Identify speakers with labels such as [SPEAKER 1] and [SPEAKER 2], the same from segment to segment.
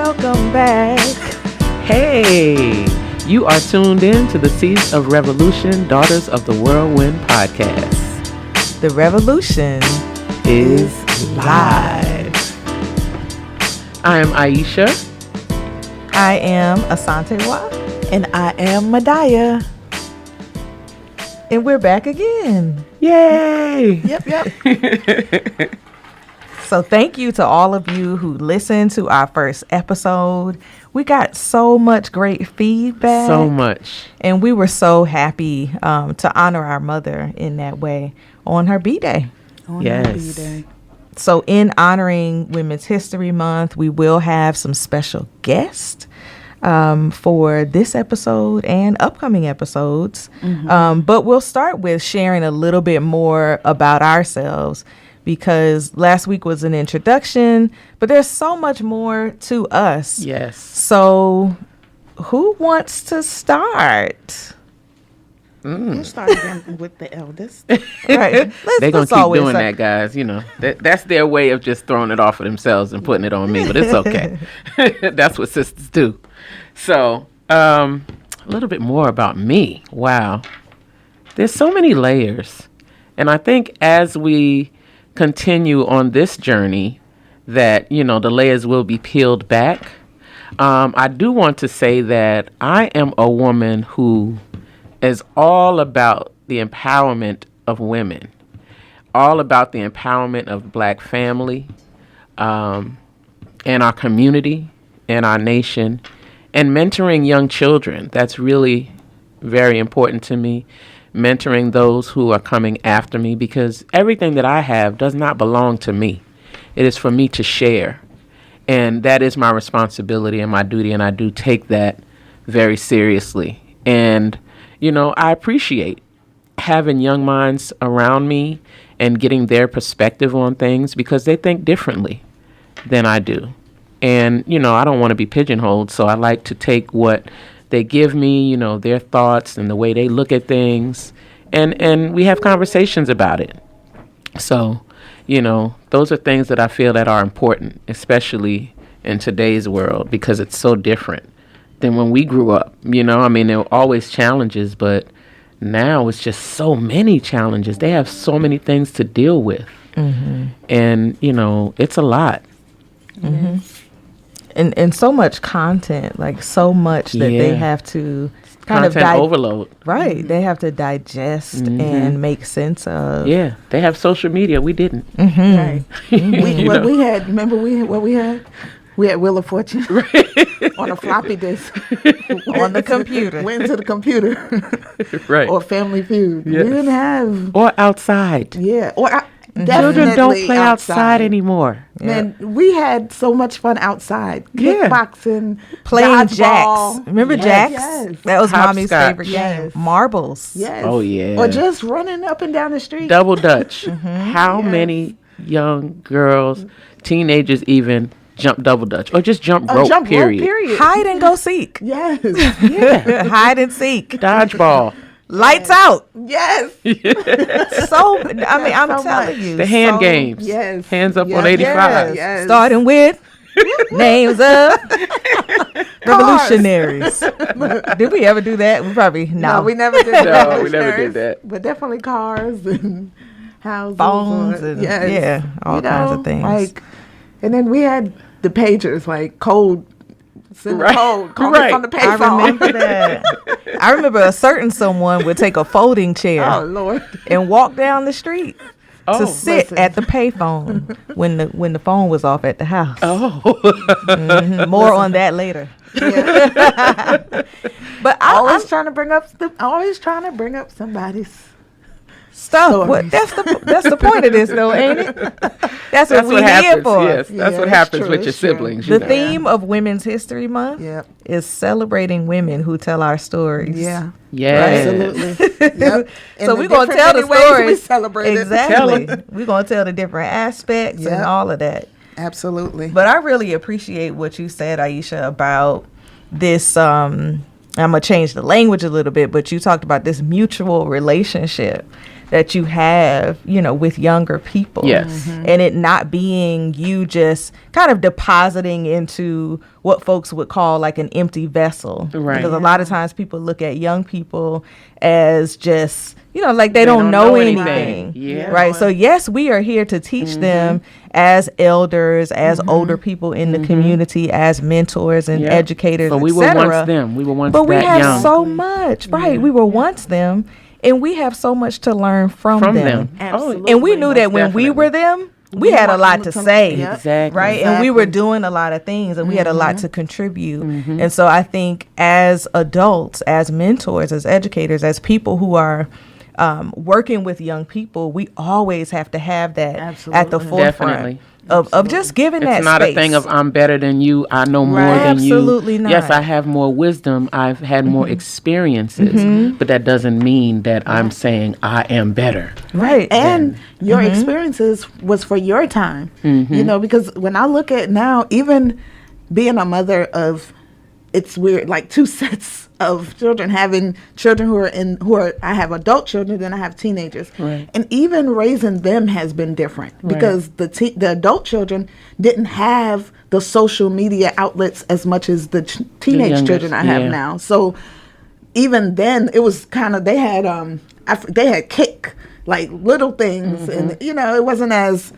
[SPEAKER 1] Welcome back.
[SPEAKER 2] Hey, you are tuned in to the Seedz of Revolution, Daughters of the Whirlwind podcast.
[SPEAKER 1] The revolution
[SPEAKER 2] is live. I am Aiyisha.
[SPEAKER 1] I am Asantewa.
[SPEAKER 3] And I am Mdaiyah.
[SPEAKER 1] And we're back again.
[SPEAKER 2] Yay!
[SPEAKER 3] Yep.
[SPEAKER 1] So thank you to all of you who listened to our first episode. We got so much great feedback.
[SPEAKER 2] So much.
[SPEAKER 1] And we were so happy to honor our mother in that way on her B-Day.
[SPEAKER 2] Yes.
[SPEAKER 3] B-Day.
[SPEAKER 1] So in honoring Women's History Month, we will have some special guests for this episode and upcoming episodes.
[SPEAKER 3] Mm-hmm.
[SPEAKER 1] But we'll start with sharing a little bit more about ourselves, because last week was an introduction, but there's so much more to us.
[SPEAKER 2] Yes.
[SPEAKER 1] So who wants to start?
[SPEAKER 3] We'll start again with the eldest.
[SPEAKER 1] Right.
[SPEAKER 2] They're going to keep doing that, guys. You know, that's their way of just throwing it off of themselves and putting it on me, but it's okay. That's what sisters do. So a little bit more about me. Wow. There's so many layers. And I think as we continue on this journey that, you know, the layers will be peeled back. I do want to say that I am a woman who is all about the empowerment of women, all about the empowerment of Black family, and our community and our nation, and mentoring young children. That's really very important to me. Mentoring those who are coming after me, because everything that I have does not belong to me. It is for me to share. And that is my responsibility and my duty, and I do take that very seriously. And, you know, I appreciate having young minds around me and getting their perspective on things, because they think differently than I do. And, you know, I don't want to be pigeonholed, so I like to take what they give me, you know, their thoughts and the way they look at things, and we have conversations about it. So, you know, those are things that I feel that are important, especially in today's world, because it's so different than when we grew up. You know, I mean, there were always challenges, but now it's just so many challenges. They have so many things to deal with. Mm-hmm. And, you know, it's a lot.
[SPEAKER 1] Mm-hmm. And so much content, like so much that they have to kind
[SPEAKER 2] content overload.
[SPEAKER 1] Right. Mm-hmm. They have to digest and make sense of.
[SPEAKER 2] Yeah. They have social media. We didn't.
[SPEAKER 1] Mm-hmm.
[SPEAKER 3] Right. We had, remember what we had? We had Wheel of Fortune on a floppy disk.
[SPEAKER 1] On the computer.
[SPEAKER 3] Went to the computer.
[SPEAKER 2] Right.
[SPEAKER 3] Or Family Feud.
[SPEAKER 2] Yes.
[SPEAKER 3] We didn't have.
[SPEAKER 2] Or outside.
[SPEAKER 3] Yeah. Or
[SPEAKER 2] children don't play outside anymore.
[SPEAKER 3] Man, we had so much fun outside. Kickboxing,
[SPEAKER 1] playing
[SPEAKER 3] dodgeball.
[SPEAKER 1] jacks. Remember jacks? Yes. That was Mommy's favorite game. Marbles.
[SPEAKER 3] Yes.
[SPEAKER 2] Oh, yeah.
[SPEAKER 3] Or just running up and down the street.
[SPEAKER 2] Double Dutch. How many young girls, teenagers even, jump double Dutch? Or just jump rope, period.
[SPEAKER 1] Hide and go seek.
[SPEAKER 3] Yes.
[SPEAKER 1] Yeah. Hide and seek.
[SPEAKER 2] Dodgeball.
[SPEAKER 1] Lights out.
[SPEAKER 3] Yes.
[SPEAKER 1] So, I mean, I'm
[SPEAKER 3] so
[SPEAKER 1] telling
[SPEAKER 3] much.
[SPEAKER 1] you.
[SPEAKER 2] The hand games.
[SPEAKER 3] Yes.
[SPEAKER 2] Hands up on 85.
[SPEAKER 3] Yes.
[SPEAKER 1] Starting with names of revolutionaries. Did we ever do that? We probably,
[SPEAKER 3] No, we never did that.
[SPEAKER 2] No, we never did that.
[SPEAKER 3] But definitely cars and houses.
[SPEAKER 1] Phones and all kinds of things.
[SPEAKER 3] Like, and then we had the pagers, like code. Send the code. Call me from the payphone.
[SPEAKER 1] I remember that. I remember a certain someone would take a folding chair and walk down the street to sit at the payphone when the phone was off at the house. More on that later.
[SPEAKER 3] Yeah.
[SPEAKER 1] But
[SPEAKER 3] I'm trying to bring up somebody's
[SPEAKER 1] stuff. What, that's the point of this, though, ain't it? That's what we're here for.
[SPEAKER 2] Yes, that's what happens with your siblings.
[SPEAKER 1] The theme of Women's History Month is celebrating women who tell our stories.
[SPEAKER 3] Yeah.
[SPEAKER 2] Yes.
[SPEAKER 3] Absolutely. Yep.
[SPEAKER 1] So we're going to tell the stories.
[SPEAKER 3] We celebrate
[SPEAKER 1] exactly. We're going to tell the different aspects and all of that.
[SPEAKER 3] Absolutely.
[SPEAKER 1] But I really appreciate what you said, Aiyisha, about this. I'm going to change the language a little bit, but you talked about this mutual relationship that you have, with younger people.
[SPEAKER 2] Yes.
[SPEAKER 1] And it not being you just kind of depositing into what folks would call like an empty vessel.
[SPEAKER 2] Right.
[SPEAKER 1] Because a lot of times people look at young people as just, like they don't know anything.
[SPEAKER 2] Yeah.
[SPEAKER 1] Right. So yes, we are here to teach them as elders, as older people in the community, as mentors and educators,
[SPEAKER 2] so we were once them. We were once
[SPEAKER 1] but we have
[SPEAKER 2] young.
[SPEAKER 1] so much. Right. We were once them. And we have so much to learn from them.
[SPEAKER 3] Absolutely.
[SPEAKER 1] And we knew that when we were them, we had a lot to say.
[SPEAKER 2] Exactly.
[SPEAKER 1] Right.
[SPEAKER 3] Exactly.
[SPEAKER 1] And we were doing a lot of things and we had a lot to contribute. And so I think as adults, as mentors, as educators, as people who are working with young people, we always have to have that at the forefront.
[SPEAKER 2] Definitely.
[SPEAKER 1] Of just giving that space.
[SPEAKER 2] It's not a thing of I'm better than you, I know more than you.
[SPEAKER 1] Absolutely not.
[SPEAKER 2] Yes, I have more wisdom, I've had more experiences, but that doesn't mean that I'm saying I am better.
[SPEAKER 1] Right.
[SPEAKER 3] And your experiences was for your time. Because when I look at now, even being a mother of, it's weird, like two sets of children, having children I have adult children, then I have teenagers.
[SPEAKER 2] Right.
[SPEAKER 3] And even raising them has been different because the adult children didn't have the social media outlets as much as the teenage children I have now. So even then it was kind of, they had kick, like little things, and it wasn't as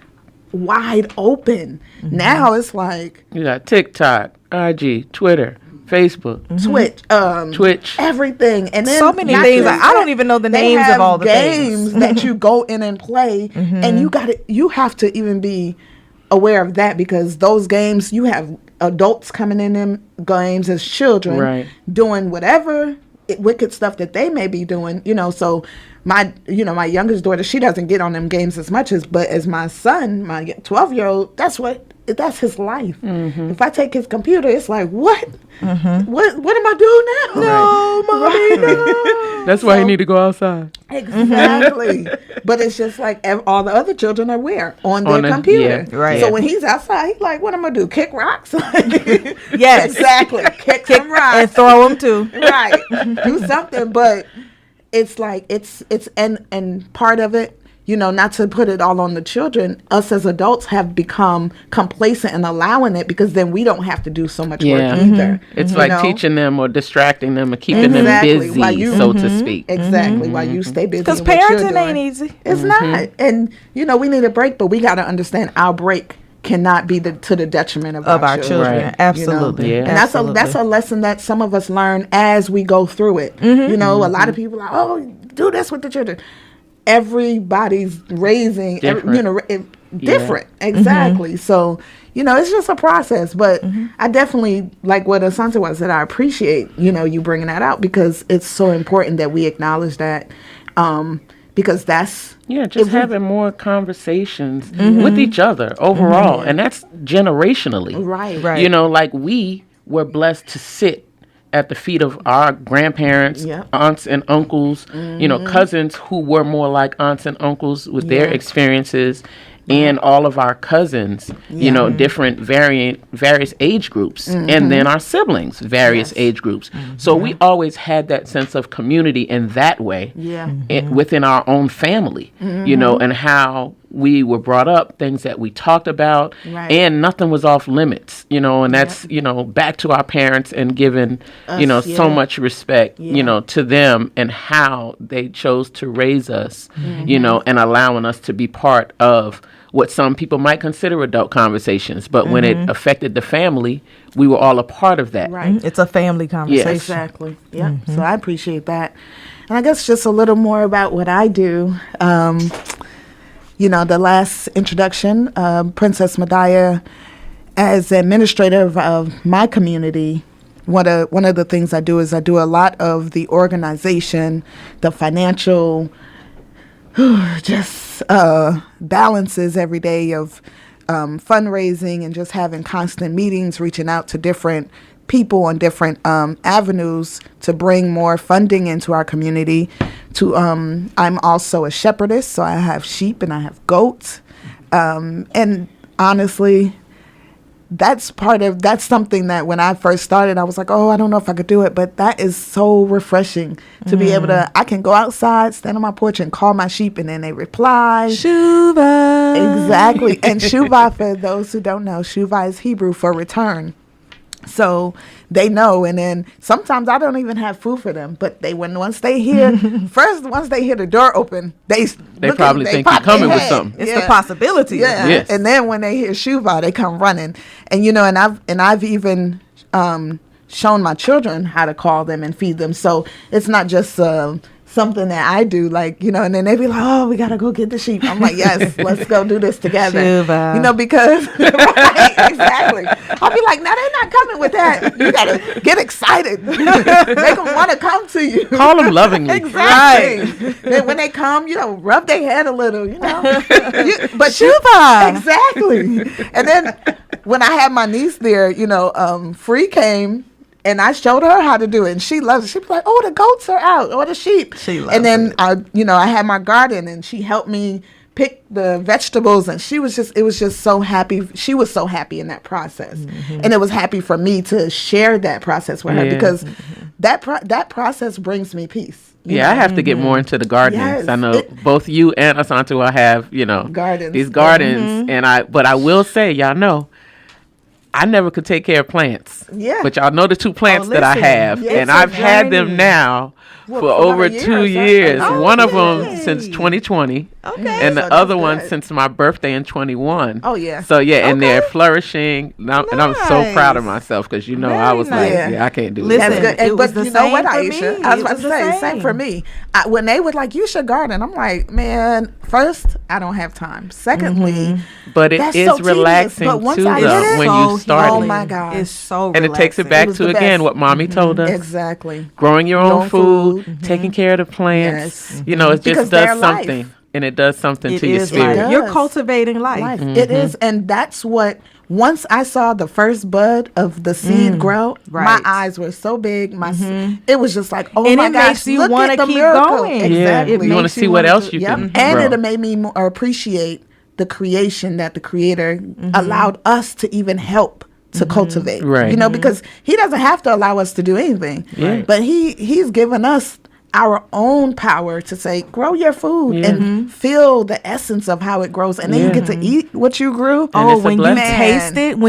[SPEAKER 3] wide open. Now it's like
[SPEAKER 2] You got TikTok, IG, Twitter, Facebook,
[SPEAKER 3] Twitch, everything, and then
[SPEAKER 1] so many things. I don't even know the names of all the
[SPEAKER 3] games
[SPEAKER 1] things
[SPEAKER 3] that you go in and play, and you have to even be aware of that because those games, you have adults coming in them games as children, doing whatever wicked stuff that they may be doing. So my youngest daughter, she doesn't get on them games as much but as my son, my 12-year-old, that's his life. If I take his computer, it's like, what am I doing now?
[SPEAKER 1] No, mommy, no.
[SPEAKER 2] That's why you need to go outside.
[SPEAKER 3] Exactly. But it's just like all the other children are where? On their computer.
[SPEAKER 1] Right.
[SPEAKER 3] So when he's outside, he's like, what am I going to do? Kick rocks?
[SPEAKER 1] Yes.
[SPEAKER 3] Exactly. Kick some rocks.
[SPEAKER 1] And throw them too.
[SPEAKER 3] Right. Do something. But it's like, and part of it, not to put it all on the children, us as adults have become complacent and allowing it because then we don't have to do so much work either.
[SPEAKER 2] It's like teaching them or distracting them or keeping them busy, so to speak.
[SPEAKER 3] Exactly. While you stay busy.
[SPEAKER 1] Because parenting ain't easy.
[SPEAKER 3] It's not. And, we need a break, but we got to understand our break cannot be to the detriment of our children.
[SPEAKER 1] Right. Absolutely.
[SPEAKER 3] And that's a lesson that some of us learn as we go through it. A lot of people are like, oh, do this with the children. Everybody's raising different. Exactly. So it's just a process, but I definitely like what Asantewa said. I appreciate you bringing that out because it's so important that we acknowledge that because that's
[SPEAKER 2] having more conversations with each other overall, and that's generationally.
[SPEAKER 3] Right.
[SPEAKER 2] Like we were blessed to sit at the feet of our grandparents, aunts and uncles, cousins who were more like aunts and uncles with their experiences, and all of our cousins, different various age groups, and then our siblings, various age groups. So we always had that sense of community in that way within our own family, and how we were brought up, things that we talked about, and nothing was off limits, and that's, back to our parents and giving, so much respect, to them and how they chose to raise us, and allowing us to be part of what some people might consider adult conversations. But when it affected the family, we were all a part of that.
[SPEAKER 3] Right.
[SPEAKER 1] It's a family conversation.
[SPEAKER 3] Yes. Exactly. Yeah. So I appreciate that. And I guess just a little more about what I do. The last introduction, Princess Mdaiyah, as administrator of my community, one of the things I do is I do a lot of the organization, the financial, just balances every day of fundraising and just having constant meetings, reaching out to different people on different avenues to bring more funding into our community. I'm also a shepherdess, so I have sheep and I have goats. And honestly, that's something that when I first started, I was like, oh, I don't know if I could do it. But that is so refreshing to be able to, I can go outside, stand on my porch and call my sheep and then they reply.
[SPEAKER 1] Shuva.
[SPEAKER 3] Exactly. And Shuva, for those who don't know, Shuva is Hebrew for return. So they know, and then sometimes I don't even have food for them. But once they hear the door open, they
[SPEAKER 2] probably think you're coming with something.
[SPEAKER 1] It's the possibility.
[SPEAKER 3] Yeah.
[SPEAKER 2] Yes.
[SPEAKER 3] And then when they hear Shuva, they come running. And and I've even shown my children how to call them and feed them. So it's not just something that I do, and then they be like, oh, we got to go get the sheep. I'm like, yes, let's go do this together.
[SPEAKER 1] Shuva.
[SPEAKER 3] Because, right, exactly. I'll be like, no, they're not coming with that. You got to get excited. Make them want to come to you.
[SPEAKER 2] Call them lovingly.
[SPEAKER 3] Exactly. Right. Then when they come, rub their head a little,
[SPEAKER 1] But Shuva.
[SPEAKER 3] Exactly. And then when I had my niece there, Free came. And I showed her how to do it, and she loves it. She'd be like, "Oh, the goats are out, or the sheep."
[SPEAKER 1] She loves
[SPEAKER 3] and then
[SPEAKER 1] it.
[SPEAKER 3] I had my garden, and she helped me pick the vegetables, and it was just so happy. She was so happy in that process, and it was happy for me to share that process with her because that process brings me peace.
[SPEAKER 2] I have to get more into the gardening.
[SPEAKER 3] Yes.
[SPEAKER 2] I know both you and Asantewa have,
[SPEAKER 3] gardens.
[SPEAKER 2] These gardens, but I will say, y'all know, I never could take care of plants.
[SPEAKER 3] Yeah.
[SPEAKER 2] But y'all know the two plants that I have. And I've had them now for over 2 years. One of them since 2020.
[SPEAKER 1] Okay.
[SPEAKER 2] And the other one since my birthday in 21.
[SPEAKER 3] Oh, yeah.
[SPEAKER 2] So, and they're flourishing. And I'm so proud of myself because, I was like, I can't do
[SPEAKER 1] Listen,
[SPEAKER 2] this.
[SPEAKER 3] That's good. But you know what, Aiyisha?
[SPEAKER 1] Me.
[SPEAKER 3] I was about to say, same for me. When they were like, you should garden, I'm like, man, first, I don't have time. Secondly,
[SPEAKER 2] but it is relaxing too, though, when you start.
[SPEAKER 3] Oh, my gosh.
[SPEAKER 1] It's so
[SPEAKER 2] relaxing. And it takes it back to, again, what Mommy told us.
[SPEAKER 3] Exactly.
[SPEAKER 2] Growing your own food, taking care of the plants.
[SPEAKER 3] Yes.
[SPEAKER 2] It just does something. Life. And it does something to your spirit.
[SPEAKER 1] You're cultivating life.
[SPEAKER 3] It is. And that's what, once I saw the first bud of the seed grow, my eyes were so big. It was just like, oh
[SPEAKER 1] and
[SPEAKER 3] my gosh,
[SPEAKER 1] makes you want to keep going.
[SPEAKER 3] Exactly.
[SPEAKER 2] You want to see what else you can grow.
[SPEAKER 3] And it made me more appreciate the creation that the Creator allowed us to even help to cultivate.
[SPEAKER 2] Right.
[SPEAKER 3] Because He doesn't have to allow us to do anything.
[SPEAKER 2] Yeah.
[SPEAKER 3] But He's given us our own power to say, grow your food and feel the essence of how it grows. And then you get to eat what you grew.
[SPEAKER 2] And
[SPEAKER 1] when you taste it,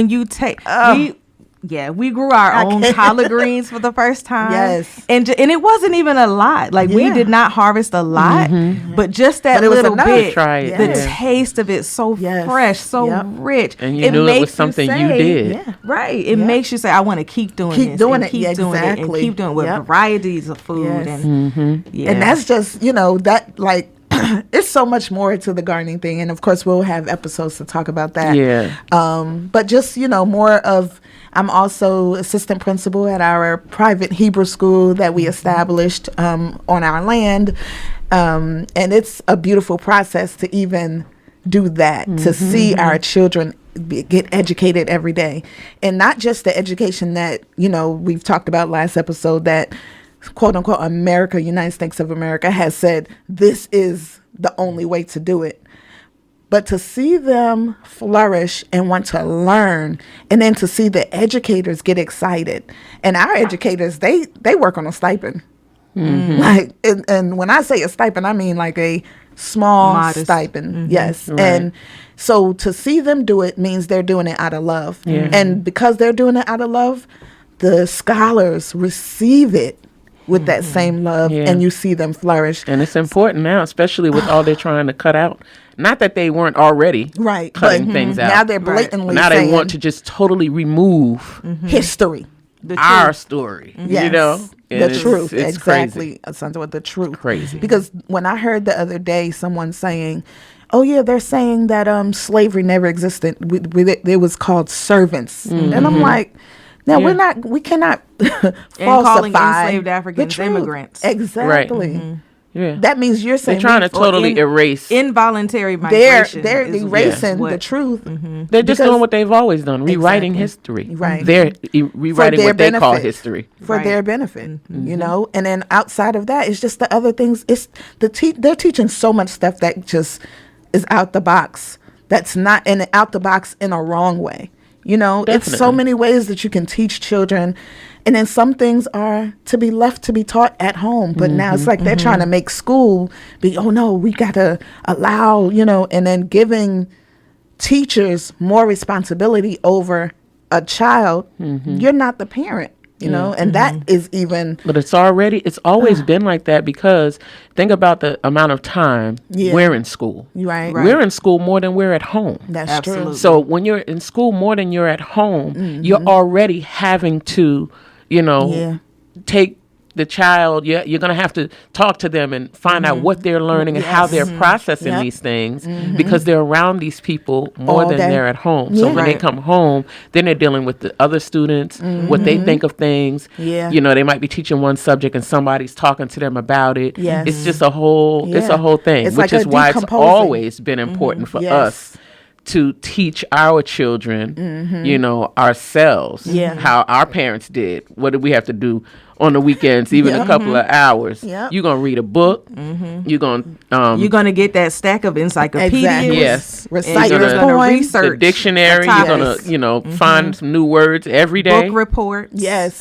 [SPEAKER 1] we grew our own collard greens for the first time.
[SPEAKER 3] Yes.
[SPEAKER 1] And it wasn't even a lot. We did not harvest a lot, but just that little bit, the taste of it so fresh, so rich.
[SPEAKER 2] And you knew it was something you did.
[SPEAKER 1] Yeah. Right. It makes you say, I want to keep doing this. Keep doing it with varieties of food.
[SPEAKER 3] Yes. And that's just, that it's so much more to the gardening thing. And of course, we'll have episodes to talk about that.
[SPEAKER 2] Yeah.
[SPEAKER 3] But just, more of, I'm also assistant principal at our private Hebrew school that we established on our land. And it's a beautiful process to even do that, to see our children get educated every day. And not just the education that, we've talked about last episode that, quote unquote, America, United States of America has said, this is the only way to do it. But to see them flourish and want to learn, and then to see the educators get excited. And our educators, they work on a stipend. And when I say a stipend, I mean like a small modest stipend. Yes. Right. And so to see them do it means they're doing it out of love. Yeah. And because they're doing it out of love, the scholars receive it with that same love, and you see them flourish.
[SPEAKER 2] And it's important now, especially with all they're trying to cut out. Not that they weren't already cutting things out.
[SPEAKER 3] Now they're blatantly
[SPEAKER 2] now they want to just totally remove
[SPEAKER 3] history.
[SPEAKER 2] Our story.
[SPEAKER 3] Yes. The truth.
[SPEAKER 2] It's
[SPEAKER 3] exactly.
[SPEAKER 2] Crazy.
[SPEAKER 3] The truth.
[SPEAKER 2] Crazy.
[SPEAKER 3] Because when I heard the other day someone saying, oh yeah, they're saying that slavery never existed. It was called servants. And I'm like, now we cannot falsify
[SPEAKER 1] calling enslaved Africans immigrants.
[SPEAKER 3] Exactly.
[SPEAKER 2] Right. Yeah.
[SPEAKER 3] That means you're saying
[SPEAKER 2] they're trying to totally erase
[SPEAKER 1] involuntary migration.
[SPEAKER 3] They're erasing the truth.
[SPEAKER 2] They're just doing what they've always done, rewriting history.
[SPEAKER 3] Right.
[SPEAKER 2] They're rewriting what they call history
[SPEAKER 3] for their benefit. And then outside of that, it's just the other things. It's they're teaching so much stuff that just is out the box. That's not out the box in a wrong way. You know, it's so many ways that you can teach children. And then some things are to be left to be taught at home. But now it's like they're trying to make school be, oh, no, we got to allow, you know, and then giving teachers more responsibility over a child. You're not the parent. You know, and that is even.
[SPEAKER 2] But it's always been like that, because think about the amount of time we're in school.
[SPEAKER 3] Right.
[SPEAKER 2] We're in school more than we're at home.
[SPEAKER 3] That's true.
[SPEAKER 2] So when you're in school more than you're at home, you're already having to, you know, take the child, you're going to have to talk to them and find out what they're learning and how they're processing these things, because they're around these people more than they're at home. So when they come home, then they're dealing with the other students, what they think of things. You know, they might be teaching one subject and somebody's talking to them about it. It's just a whole, it's a whole thing, it's which like is why it's always been important for us to teach our children, you know, ourselves, how our parents did. What did we have to do on the weekends, even a couple of hours? You're going to read a book. You're going
[SPEAKER 1] to get that stack of encyclopedias.
[SPEAKER 3] Exactly.
[SPEAKER 2] Yes.
[SPEAKER 3] Recite your poems.
[SPEAKER 1] Research
[SPEAKER 2] the dictionary. You're going to, you know, find some new words every day.
[SPEAKER 1] Book reports.
[SPEAKER 3] Yes.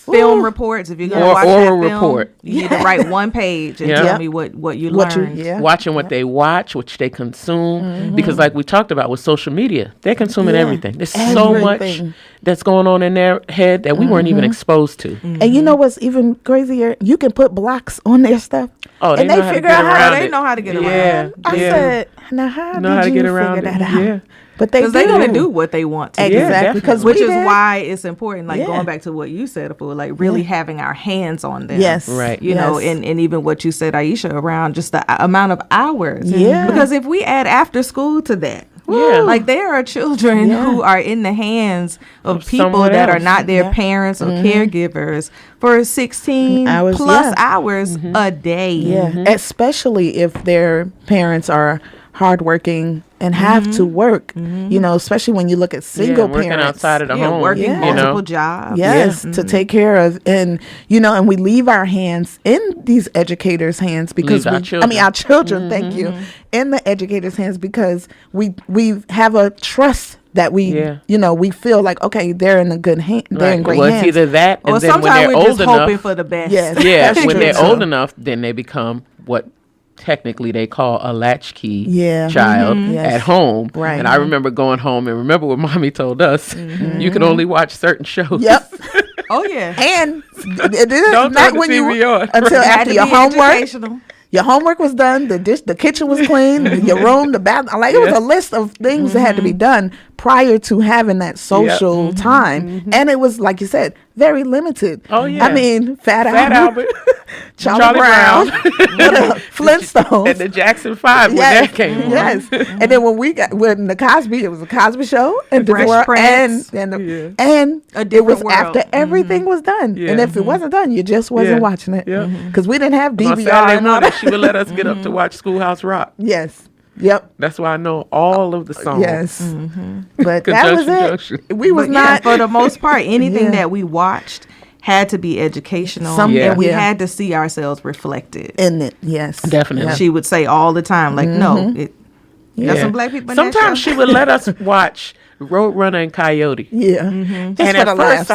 [SPEAKER 1] Film reports. If you're going to watch
[SPEAKER 2] oral
[SPEAKER 1] that film,
[SPEAKER 2] report.
[SPEAKER 1] you need to write one page and tell me what you learned.
[SPEAKER 2] Watching what they watch, which they consume. Because like we talked about with social media, they're consuming everything. There's so much that's going on in their head that we weren't even exposed to.
[SPEAKER 3] And you know what's even crazier? You can put blocks on their stuff.
[SPEAKER 2] Oh,
[SPEAKER 3] and they figure out how
[SPEAKER 1] they know how to get around.
[SPEAKER 3] I said, now how did you figure that out? But
[SPEAKER 1] because they're going to do what they want to.
[SPEAKER 3] Exactly.
[SPEAKER 1] Which is why it's important, like going back to what you said, like really having our hands on them.
[SPEAKER 3] Yes.
[SPEAKER 2] Right.
[SPEAKER 1] You know, and even what you said, Aiyisha, around just the amount of hours. Yeah. Because if we add after school to that, like there are children who are in the hands of people that are not their parents or caregivers for 16 hours plus hours a day.
[SPEAKER 3] Especially if their parents are hardworking and have to work, you know, especially when you look at single
[SPEAKER 2] working
[SPEAKER 3] parents
[SPEAKER 2] outside of the home,
[SPEAKER 1] working multiple jobs,
[SPEAKER 3] to take care of, and you know, and we leave our hands in these educators' hands because our children, thank you, in the educators' hands, because we have a trust that we, you know, we feel like, okay, they're in a good hand, they're in great hands.
[SPEAKER 2] It's either that, and
[SPEAKER 1] or
[SPEAKER 2] then when they're
[SPEAKER 1] we're
[SPEAKER 2] old
[SPEAKER 1] just
[SPEAKER 2] enough,
[SPEAKER 1] hoping for the best.
[SPEAKER 2] When they're old enough, then they become what technically they call a latchkey child at home.
[SPEAKER 3] Right.
[SPEAKER 2] And I remember going home and remember what mommy told us. You could only watch certain shows.
[SPEAKER 3] Yep.
[SPEAKER 1] Oh yeah.
[SPEAKER 3] And it is
[SPEAKER 2] Don't
[SPEAKER 3] not
[SPEAKER 2] turn
[SPEAKER 3] when
[SPEAKER 2] the
[SPEAKER 3] you
[SPEAKER 2] TV on.
[SPEAKER 3] until after your homework.
[SPEAKER 1] Educational.
[SPEAKER 3] Your homework was done. The kitchen was clean. Your room, the bathroom. Like it was a list of things that had to be done prior to having that social time, and it was, like you said, very limited.
[SPEAKER 2] Oh yeah.
[SPEAKER 3] I mean, Fat
[SPEAKER 2] Albert.
[SPEAKER 3] Charlie Brown, Flintstones,
[SPEAKER 2] and the Jackson 5 when that came on.
[SPEAKER 3] Yes, and then when the Cosby, it was a Cosby Show, and
[SPEAKER 1] Fresh Prince,
[SPEAKER 3] and it was world. After everything was done, and if it wasn't done, you just wasn't watching it because we didn't have DVR.
[SPEAKER 2] On Saturday morning, she would let us get up to watch Schoolhouse Rock.
[SPEAKER 3] Yes. Yep.
[SPEAKER 2] That's why I know all of the songs.
[SPEAKER 3] Yes. But that was it.
[SPEAKER 2] Junction.
[SPEAKER 3] We was not
[SPEAKER 1] for the most part, anything that we watched had to be educational, and we had to see ourselves reflected
[SPEAKER 3] in it. Yes,
[SPEAKER 2] definitely.
[SPEAKER 1] She would say all the time, like, no, there's some black people in
[SPEAKER 2] sometimes she would let us watch Roadrunner and Coyote.
[SPEAKER 3] And
[SPEAKER 2] at first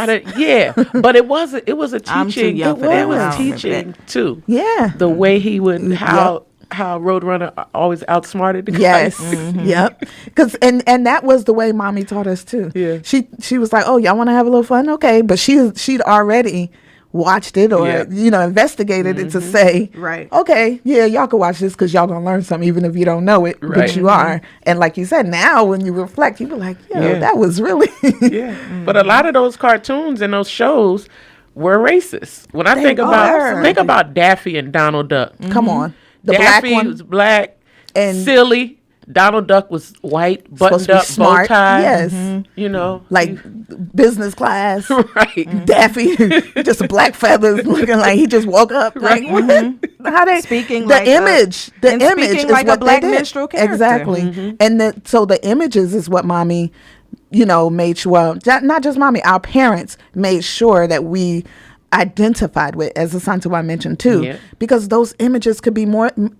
[SPEAKER 2] but it was a teaching.
[SPEAKER 1] I'm too young for that.
[SPEAKER 2] It was teaching too.
[SPEAKER 3] Yeah,
[SPEAKER 2] the way he would how Roadrunner always outsmarted the guy.
[SPEAKER 3] Yes. Yep. Because and that was the way mommy taught us too.
[SPEAKER 2] Yeah.
[SPEAKER 3] She was like, oh, y'all want to have a little fun? Okay. But she'd already watched it or investigated it to say, okay, y'all can watch this because y'all gonna learn something even if you don't know it, but you are. And like you said, now when you reflect, you be like, that was really
[SPEAKER 2] But a lot of those cartoons and those shows were racist. When I think about Daffy and Donald Duck.
[SPEAKER 3] Come on. The
[SPEAKER 2] Daffy
[SPEAKER 3] black one
[SPEAKER 2] was black
[SPEAKER 3] and
[SPEAKER 2] silly. Donald Duck was white, buttoned up,
[SPEAKER 3] smart,
[SPEAKER 2] bow tie.
[SPEAKER 3] Yes,
[SPEAKER 2] you know,
[SPEAKER 3] like business class.
[SPEAKER 2] Right,
[SPEAKER 3] Daffy, just black feathers, looking like he just woke up. Like what? How they
[SPEAKER 1] speaking
[SPEAKER 3] the
[SPEAKER 1] like
[SPEAKER 3] image? The image is
[SPEAKER 1] like
[SPEAKER 3] what
[SPEAKER 1] a black
[SPEAKER 3] they did.
[SPEAKER 1] minstrel character.
[SPEAKER 3] Exactly, and so the images is what mommy, made sure. Not just mommy, our parents made sure that we identified with, as Asantewa mentioned too, because those images could be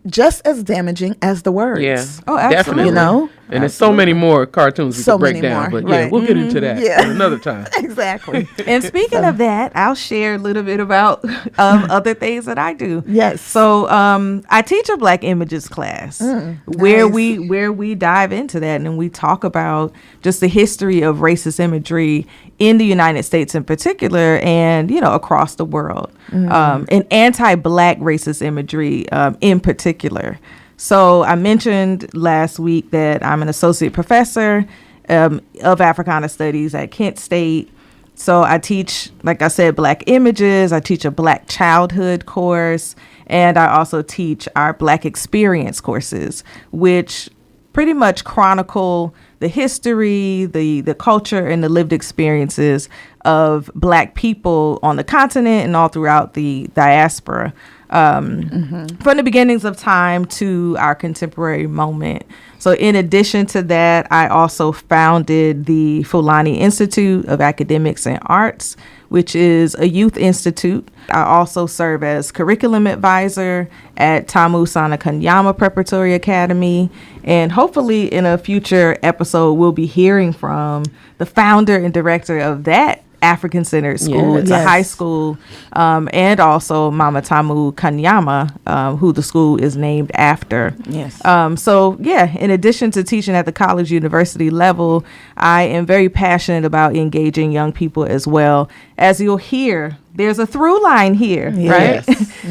[SPEAKER 3] just as damaging as the words.
[SPEAKER 2] Yeah.
[SPEAKER 1] Oh, absolutely.
[SPEAKER 2] Definitely. And there's so many more cartoons we could break down. But we'll get into that another time.
[SPEAKER 3] Exactly.
[SPEAKER 1] And speaking of that, I'll share a little bit about other things that I do.
[SPEAKER 3] Yes.
[SPEAKER 1] So I teach a Black Images class where we dive into that and we talk about just the history of racist imagery in the United States in particular and, across the world. And anti-Black racist imagery in particular. So I mentioned last week that I'm an associate professor of Africana Studies at Kent State. So I teach, like I said, Black Images. I teach a Black Childhood course. And I also teach our Black Experience courses, which pretty much chronicle the history, the culture, and the lived experiences of Black people on the continent and all throughout the diaspora. From the beginnings of time to our contemporary moment. So in addition to that, I also founded the Fulani Institute of Academics and Arts, which is a youth institute. I also serve as curriculum advisor at Tamu Sana Kanyama Preparatory Academy. And hopefully in a future episode, we'll be hearing from the founder and director of that African-centered school. It's a high school, and also Mama Tamu Kanyama, who the school is named after.
[SPEAKER 3] Yes.
[SPEAKER 1] In addition to teaching at the college university level, I am very passionate about engaging young people as well. As you'll hear, there's a through line here, right?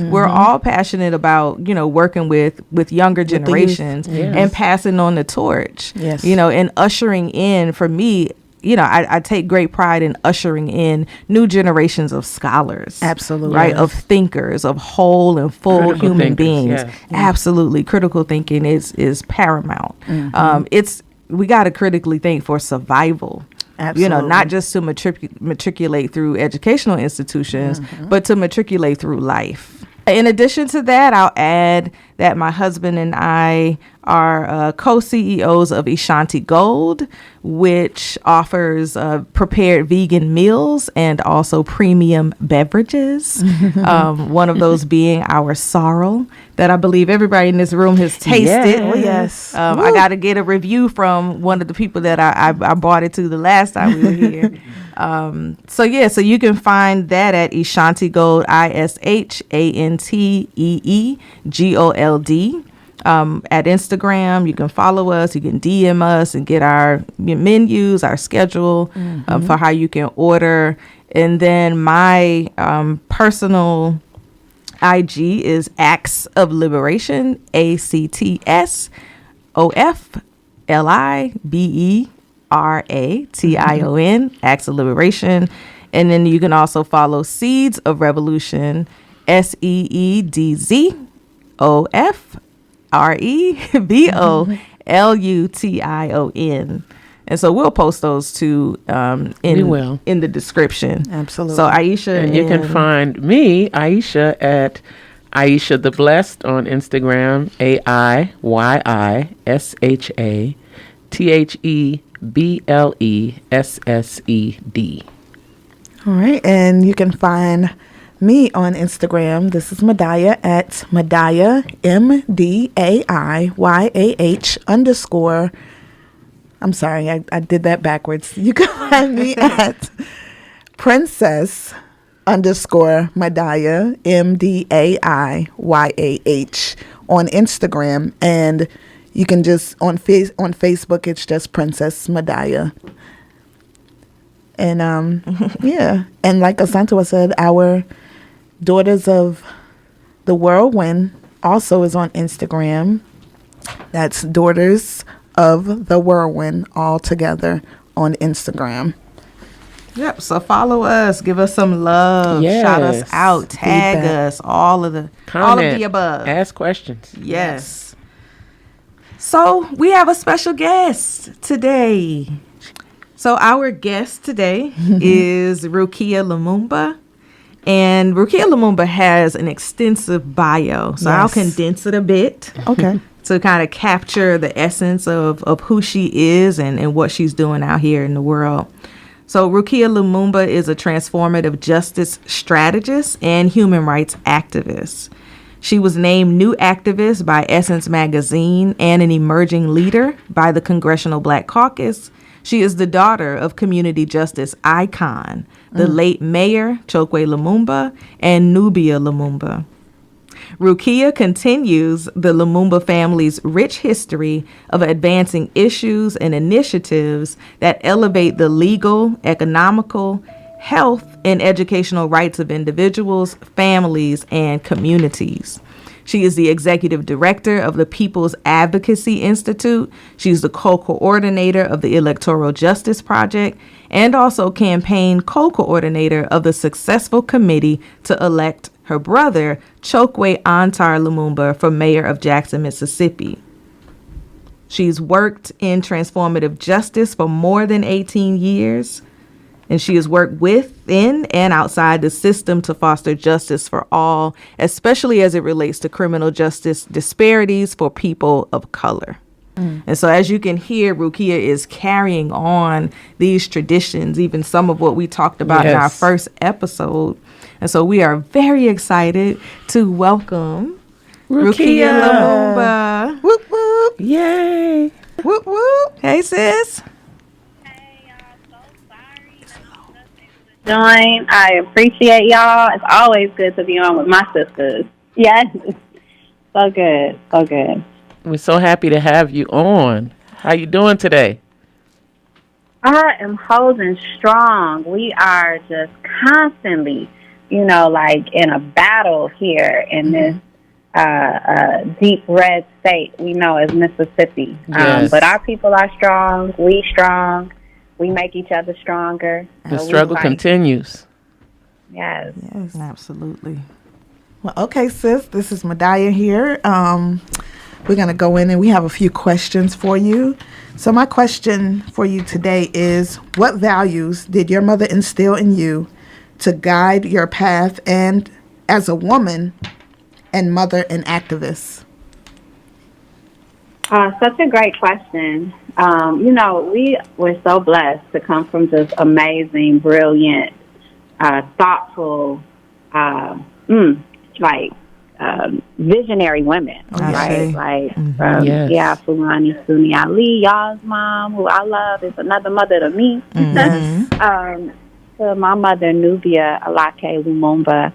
[SPEAKER 1] We're all passionate about, working with younger generations and passing on the torch, and ushering in, for me, I take great pride in ushering in new generations of scholars.
[SPEAKER 3] Absolutely.
[SPEAKER 1] Right? Of thinkers, of whole and full critical human beings. Yes. Absolutely. Critical thinking is paramount. We got to critically think for survival.
[SPEAKER 3] Absolutely.
[SPEAKER 1] Not just to matriculate through educational institutions, but to matriculate through life. In addition to that, I'll add that my husband and I are co-CEOs of Ashanti Gold, which offers prepared vegan meals and also premium beverages. One of those being our sorrel that I believe everybody in this room has tasted.
[SPEAKER 3] Yes.
[SPEAKER 1] I got to get a review from one of the people that I brought it to the last time we were here. So you can find that at Ashanti Gold, ISHANTEEGOLD. At Instagram, you can follow us, you can DM us and get our menus, our schedule for how you can order. And then my personal IG is Acts of Liberation, ACTSOFLIBERATION, Acts of Liberation. And then you can also follow Seedz of Revolution, SEEDZOFREVOLUTION. And so we'll post those two in the description.
[SPEAKER 3] Absolutely.
[SPEAKER 1] So Aiyisha,
[SPEAKER 2] and you can find me, Aiyisha, at Aiyisha the Blessed on Instagram, AIYISHATHEBLESSED.
[SPEAKER 3] All right, and you can find me on Instagram. This is Mdaiyah at Mdaiyah, MDAIYAH_ I'm sorry, I did that backwards. You can find me at Princess _Mdaiyah, MDAIYAH on Instagram. And you can just, on Facebook, it's just Princess Mdaiyah. And, and like Asantewa said, our Daughters of the Whirlwind also is on Instagram. That's Daughters of the Whirlwind all together on Instagram.
[SPEAKER 1] Yep. So follow us, give us some love, shout us out, tag us, all of the above.
[SPEAKER 2] Ask questions.
[SPEAKER 1] Yes. So we have a special guest today. So our guest today is Rukia Lumumba. And Rukia Lumumba has an extensive bio, so I'll condense it a bit.
[SPEAKER 3] Okay.
[SPEAKER 1] To kind of capture the essence of who she is and what she's doing out here in the world. So Rukia Lumumba is a transformative justice strategist and human rights activist. She was named New Activist by Essence Magazine and an Emerging Leader by the Congressional Black Caucus. She is the daughter of community justice icon, the late Mayor Chokwe Lumumba and Mdaiyah Lumumba. Rukia continues the Lumumba family's rich history of advancing issues and initiatives that elevate the legal, economical, health, and educational rights of individuals, families, and communities. She is the executive director of the People's Advocacy Institute. She's the co-coordinator of the Electoral Justice Project and also campaign co-coordinator of the successful committee to elect her brother, Chokwe Antar Lumumba, for mayor of Jackson, Mississippi. She's worked in transformative justice for more than 18 years. And she has worked within and outside the system to foster justice for all, especially as it relates to criminal justice disparities for people of color. And so as you can hear, Rukia is carrying on these traditions, even some of what we talked about in our first episode. And so we are very excited to welcome Rukia Lumumba.
[SPEAKER 2] Whoop, whoop. Yay.
[SPEAKER 1] Whoop, whoop. Hey, sis.
[SPEAKER 4] Join. I appreciate y'all. It's always good to be on with my sisters. Yes. So good. So good.
[SPEAKER 2] We're so happy to have you on. How you doing today?
[SPEAKER 4] I am holding strong. We are just constantly, like in a battle here in this deep red state we know as Mississippi.
[SPEAKER 2] Yes.
[SPEAKER 4] But our people are strong. We strong. We make each other stronger.
[SPEAKER 2] The struggle continues.
[SPEAKER 4] Yes.
[SPEAKER 3] Yes.
[SPEAKER 1] Absolutely.
[SPEAKER 3] Well, okay, sis. This is Mdaiyah here. We're going to go in and we have a few questions for you. So my question for you today is, what values did your mother instill in you to guide your path and as a woman and mother and activist?
[SPEAKER 4] Such a great question. We were so blessed to come from just amazing, brilliant, thoughtful, visionary women, right? Like, Fulani Sunni-Ali, y'all's mom, who I love, is another mother to me. To my mother, Mdaiyah Lumumba,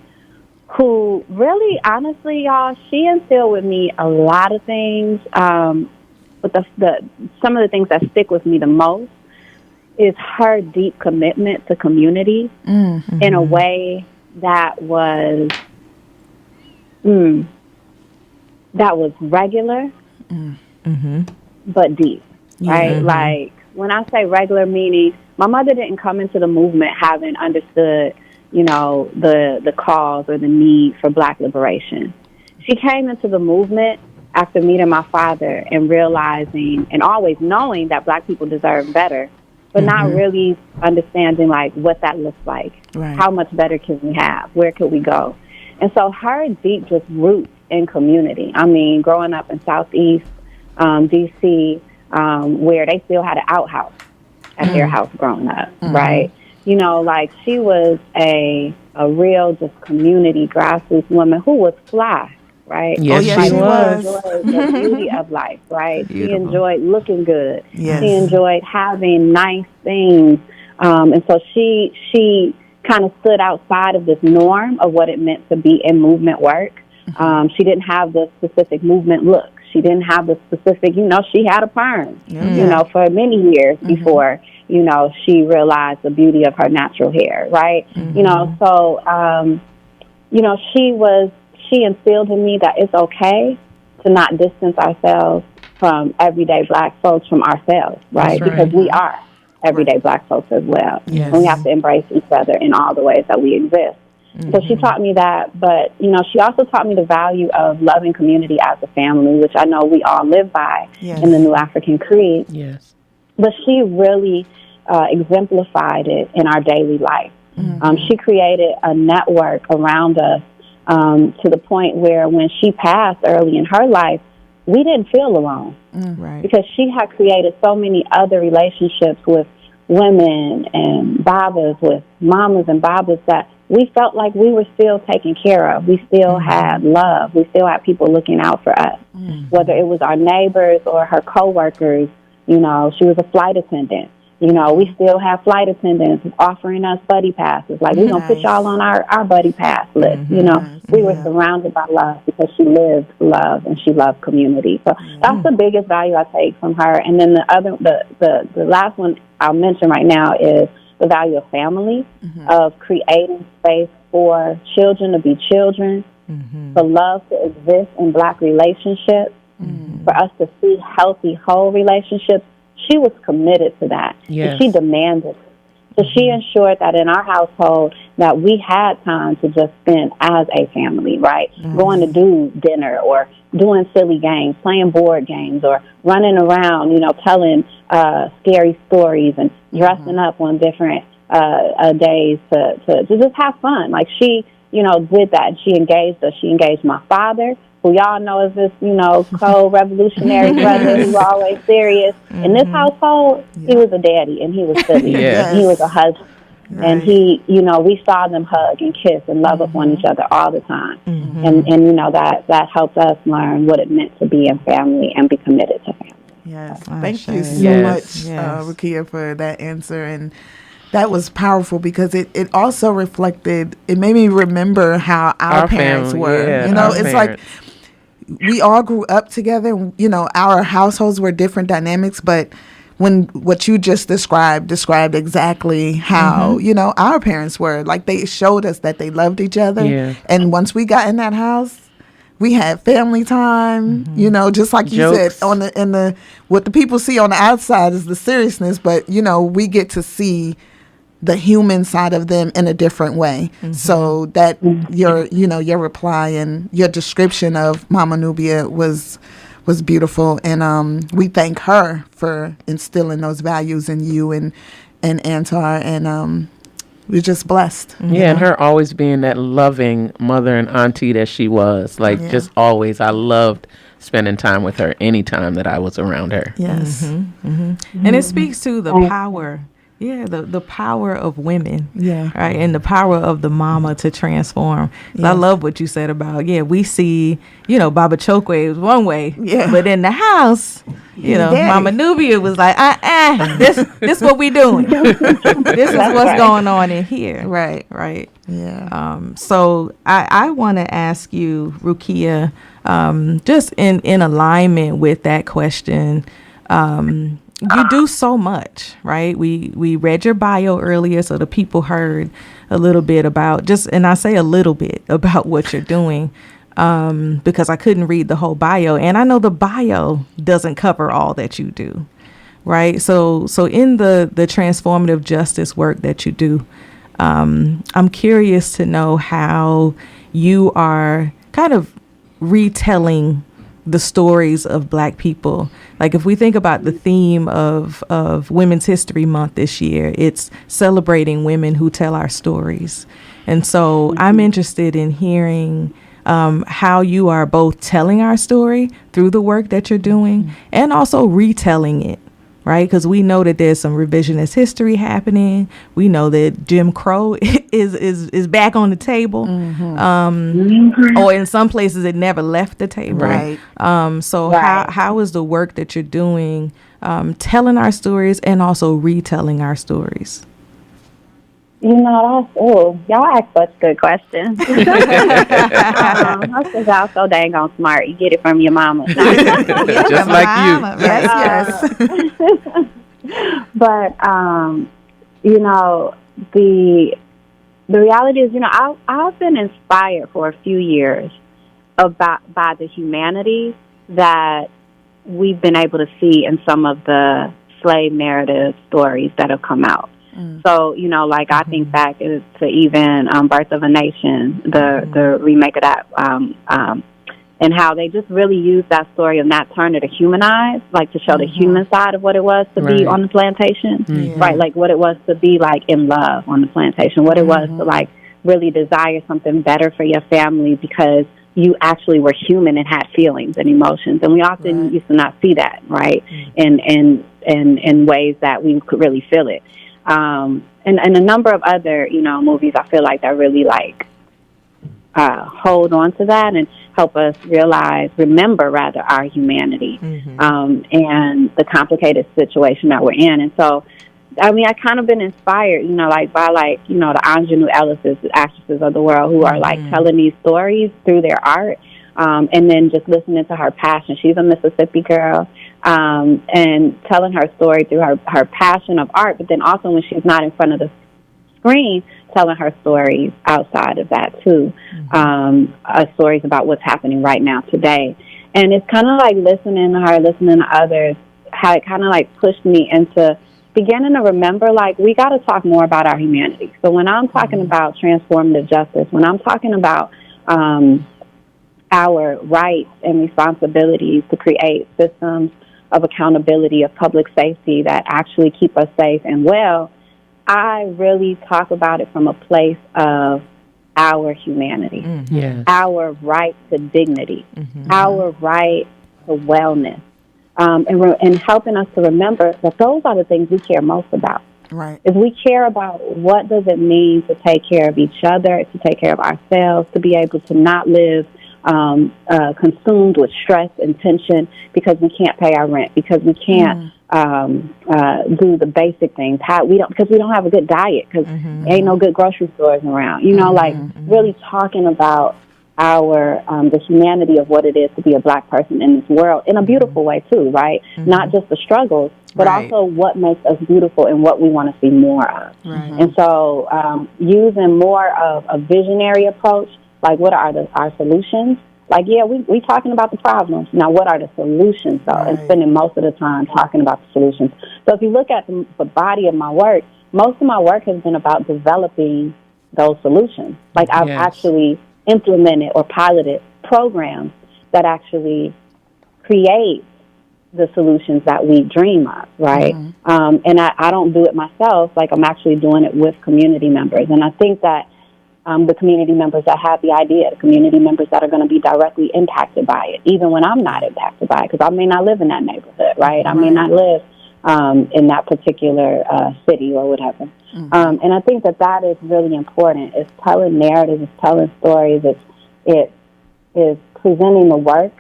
[SPEAKER 4] who really, honestly, y'all, she instilled with me a lot of things. But some of the things that stick with me the most is her deep commitment to community in a way that was regular, but deep, right? Like, when I say regular, meaning my mother didn't come into the movement having understood, the cause or the need for Black liberation. She came into the movement after meeting my father and realizing and always knowing that Black people deserve better, but not really understanding, like, what that looks like. Right. How much better can we have? Where could we go? And so her deep just roots in community. I mean, growing up in Southeast D.C., where they still had an outhouse at their house growing up, right? She was a real just community grassroots woman who was fly, right?
[SPEAKER 2] Yes, she was.
[SPEAKER 4] She enjoyed the beauty of life, right?
[SPEAKER 1] Beautiful.
[SPEAKER 4] She enjoyed looking good.
[SPEAKER 1] Yes.
[SPEAKER 4] She enjoyed having nice things. And so she kind of stood outside of this norm of what it meant to be in movement work. She didn't have the specific movement look. She didn't have the specific, she had a perm, for many years before, she realized the beauty of her natural hair, right? She instilled in me that it's okay to not distance ourselves from everyday Black folks from ourselves, right? Because we are everyday Black folks as well. Yes. And we have to embrace each other in all the ways that we exist. So she taught me that, but, she also taught me the value of loving community as a family, which I know we all live by in the New African Creed. Yes. But she really exemplified it in our daily life. She created a network around us to the point where when she passed early in her life, we didn't feel alone. Right. Because she had created so many other relationships with women and babas, with mamas and babas, that we felt like we were still taken care of. We still had love. We still had people looking out for us, whether it was our neighbors or her coworkers. You know, she was a flight attendant. You know, we still have flight attendants offering us buddy passes. Like, we're going to put y'all on our buddy pass list. You know, we were surrounded by love because she lived love and she loved community. So that's the biggest value I take from her. And then the last one I'll mention right now is the value of family, of creating space for children to be children, for love to exist in Black relationships, for us to see healthy, whole relationships. She was committed to that. Yes. She demanded it. So she ensured that in our household that we had time to just spend as a family, right? Going to do dinner or doing silly games, playing board games, or running around, you know, telling scary stories and dressing up on different days to just have fun. Like, she, you know, did that. She engaged us. She engaged my father, who y'all know is this, you know, cold revolutionary brother who's always serious. In this household, he was a daddy and he was silly. He was a husband. And he, you know, we saw them hug and kiss and love upon each other all the time. And you know, that helped us learn what it meant to be in family and be committed to family.
[SPEAKER 3] Yes. Thank you so much, Rukia, for that answer. And that was powerful because it also reflected, it made me remember how our parents were. You know, it's like we all grew up together. You know, our households were different dynamics, but when what you just described exactly how, you know, our parents were. Like, they showed us that they loved each other. Yeah. And once we got in that house, we had family time, you know, just like you said, what the people see on the outside is the seriousness, but, you know, we get to see the human side of them in a different way. So that your reply and your description of Mama Nubia was beautiful, and we thank her for instilling those values in you and Antar, and we're just blessed.
[SPEAKER 2] And her always being that loving mother and auntie that she was, like, just always. I loved spending time with her anytime that I was around her.
[SPEAKER 1] Yes. And it speaks to the power. Yeah, the power of women, right, and the power of the mama to transform. I love what you said about, we see, you know, Baba Chokwe was one way, but in the house, you know, Mama Nubia was like, this what we doing. This is what's going on in here. Right. Yeah. So I want to ask you, Rukia, just in alignment with that question, you do so much, right? We read your bio earlier, so the people heard a little bit about and I say a little bit about what you're doing, because I couldn't read the whole bio, and I know the bio doesn't cover all that you do, right? So in the transformative justice work that you do, I'm curious to know how you are kind of retelling the stories of Black people. Like, if we think about the theme of Women's History Month this year, it's celebrating women who tell our stories. And so I'm interested in hearing how you are both telling our story through the work that you're doing and also retelling it, right? Because we know that there's some revisionist history happening. We know that Jim Crow is back on the table, or in some places it never left the table. Right. So how is the work that you're doing telling our stories and also retelling our stories?
[SPEAKER 4] You know, y'all ask such good questions. That's because y'all so dang on smart. You get it from your mama.
[SPEAKER 2] Just like you.
[SPEAKER 3] Yes.
[SPEAKER 4] But, you know, the reality is, you know, I've been inspired for a few years by the humanity that we've been able to see in some of the slave narrative stories that have come out. So, you know, like, I think back to even Birth of a Nation, the remake of that, and how they just really used that story of Nat Turner to humanize, like, to show the human side of what it was to be on the plantation, right? Like, what it was to be, like, in love on the plantation, what it was to, like, really desire something better for your family because you actually were human and had feelings and emotions. And we often used to not see that, right, in ways that we could really feel it. And and a number of other, movies, I feel like that really hold on to that and help us remember our humanity, and the complicated situation that we're in. And so, I kind of been inspired, by the Ingenue Ellises, the actresses of the world who are telling these stories through their art, and then just listening to her passion. She's a Mississippi girl, and telling her story through her passion of art, but then also when she's not in front of the screen, telling her stories outside of that too, stories about what's happening right now today. And it's kind of like listening to her, listening to others, how it kind of pushed me into beginning to remember, we got to talk more about our humanity. So when I'm talking about transformative justice, when I'm talking about our rights and responsibilities to create systems of accountability, of public safety that actually keep us safe and well, I really talk about it from a place of our humanity, our right to dignity, our right to wellness, and helping us to remember that those are the things we care most about.
[SPEAKER 3] Right.
[SPEAKER 4] If we care about what does it mean to take care of each other, to take care of ourselves, to be able to not live consumed with stress and tension because we can't pay our rent, because we can't do the basic things. Because we don't have a good diet, because there ain't no good grocery stores around. Really talking about the humanity of what it is to be a Black person in this world in a beautiful way too, right? Not just the struggles, but also what makes us beautiful and what we want to see more of. And so using more of a visionary approach, what are our solutions? We talking about the problems. Now, what are the solutions, though? And spending most of the time talking about the solutions. So if you look at the body of my work, most of my work has been about developing those solutions. I've actually implemented or piloted programs that actually create the solutions that we dream of, right? And I don't do it myself. I'm actually doing it with community members. And I think that the community members that have the idea, the community members that are going to be directly impacted by it, even when I'm not impacted by it, because I may not live in that neighborhood, right? I may not live in that particular city or whatever. And I think that is really important. It's telling narratives, it's telling stories, it is presenting the work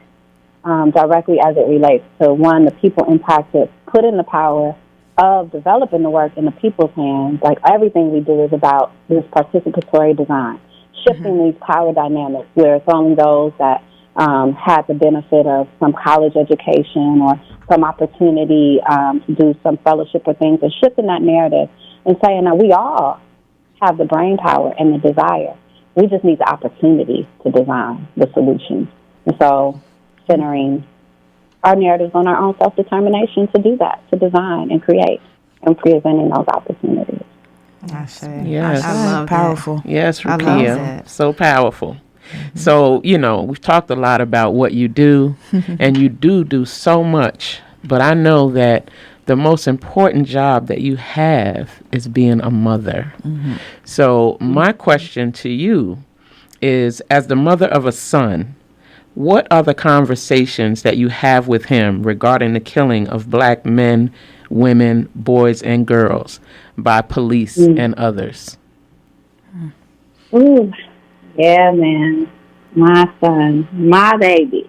[SPEAKER 4] directly as it relates to, one, the people impacted, putting the power of developing the work in the people's hands. Everything we do is about this participatory design, shifting these power dynamics where it's only those that had the benefit of some college education or some opportunity to do some fellowship or things, and shifting that narrative and saying that we all have the brain power and the desire. We just need the opportunity to design the solutions. And so centering our narratives on our own self-determination to do that, to design and create, and presenting those opportunities.
[SPEAKER 2] Yes.
[SPEAKER 1] I love
[SPEAKER 3] powerful.
[SPEAKER 2] That. Yes, Rukia. So powerful. So, we've talked a lot about what you do, and you do so much, but I know that the most important job that you have is being a mother. So my question to you is, as the mother of a son, what are the conversations that you have with him regarding the killing of Black men, women, boys, and girls by police and others?
[SPEAKER 4] Ooh, yeah, man. My son, my baby.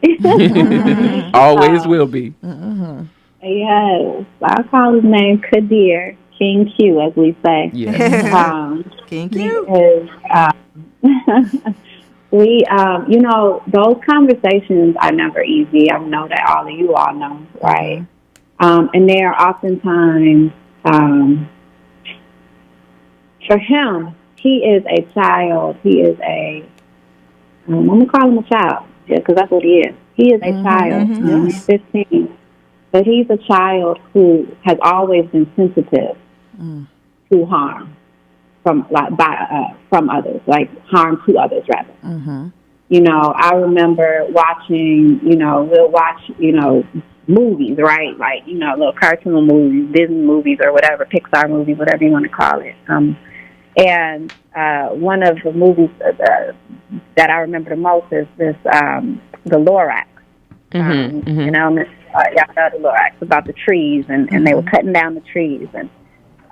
[SPEAKER 2] Always will be.
[SPEAKER 4] Yes. I call his name Kadir, King Q, as we say.
[SPEAKER 2] Yes.
[SPEAKER 1] King Q.
[SPEAKER 4] Those conversations are never easy. I know that all of you all know, right? And they are oftentimes, for him, he is a child. He is I'm going to call him a child, because that's what he is. He is a child. He's 15. But he's a child who has always been sensitive to harm from others, harm to others, rather. I remember watching, we'll watch, movies, right? Little cartoon movies, Disney movies or whatever, Pixar movies, whatever you want to call it. And one of the movies that I remember the most is this, the Lorax. Y'all know the Lorax, about the trees, and they were cutting down the trees. And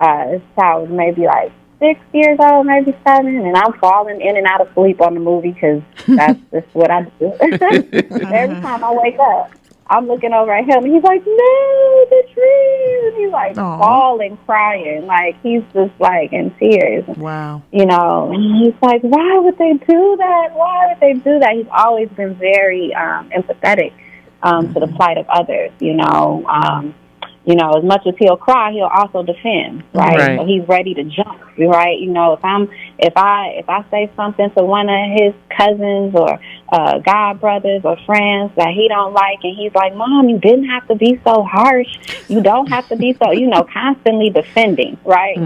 [SPEAKER 4] this child was maybe like 6 years old, maybe 7, and I'm falling in and out of sleep on the movie because that's just what I do. Every time I wake up, I'm looking over at him, and he's like, "No, the tree!" And he's like bawling, crying, like he's just like in tears.
[SPEAKER 3] Wow.
[SPEAKER 4] You know, and he's like, "Why would they do that? Why would they do that?" He's always been very empathetic to the plight of others. You know, as much as he'll cry, he'll also defend, right? So he's ready to jump, right? You know, if I say something to one of his cousins or god brothers or friends that he don't like, and he's like, "Mom, you didn't have to be so harsh. You don't have to be so," constantly defending, right?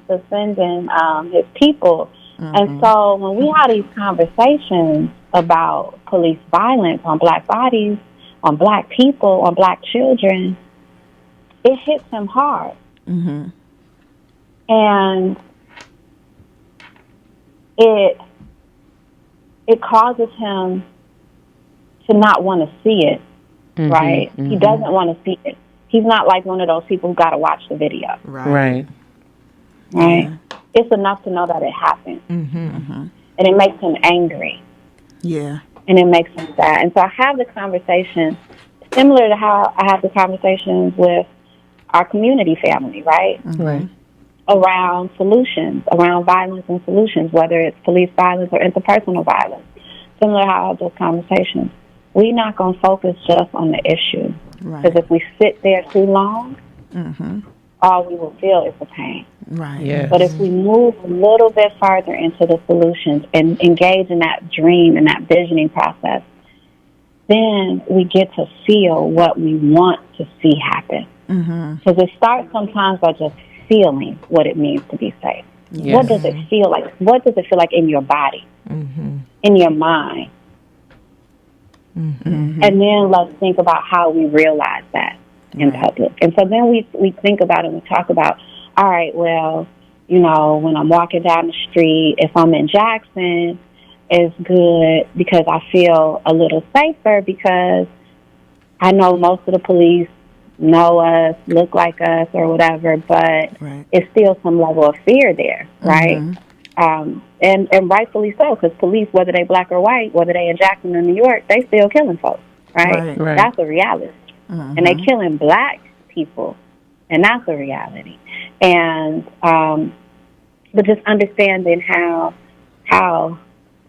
[SPEAKER 4] Defending his people. And so when we have these conversations about police violence on black bodies, on black people, on black children, it hits him hard. And it causes him to not want to see it, right? He doesn't want to see it. He's not like one of those people who got to watch the video.
[SPEAKER 2] Right.
[SPEAKER 4] Yeah. It's enough to know that it happened. And it makes him angry.
[SPEAKER 3] Yeah.
[SPEAKER 4] And it makes him sad. And so I have the conversation similar to how I have the conversations with our community family, right?
[SPEAKER 2] Right.
[SPEAKER 4] Around solutions, around violence and solutions, whether it's police violence or interpersonal violence. Similar to how I have those conversations. We're not going to focus just on the issue. Because if we sit there too long, all we will feel is the pain.
[SPEAKER 3] Right.
[SPEAKER 2] Yes.
[SPEAKER 4] But if we move a little bit farther into the solutions and engage in that dream and that visioning process, then we get to feel what we want to see happen. Because it starts sometimes by just feeling what it means to be safe. Yes. What does it feel like? What does it feel like in your body, in your mind? And then let's think about how we realize that in public. And so then we think about it and we talk about, all right, well, when I'm walking down the street, if I'm in Jackson, it's good because I feel a little safer because I know most of the police know us, look like us or whatever, but it's still some level of fear there, right? And rightfully so, because police, whether they black or white, whether they in Jackson or New York, they still killing folks, right? That's a reality. And they killing black people, and that's a reality. And but just understanding how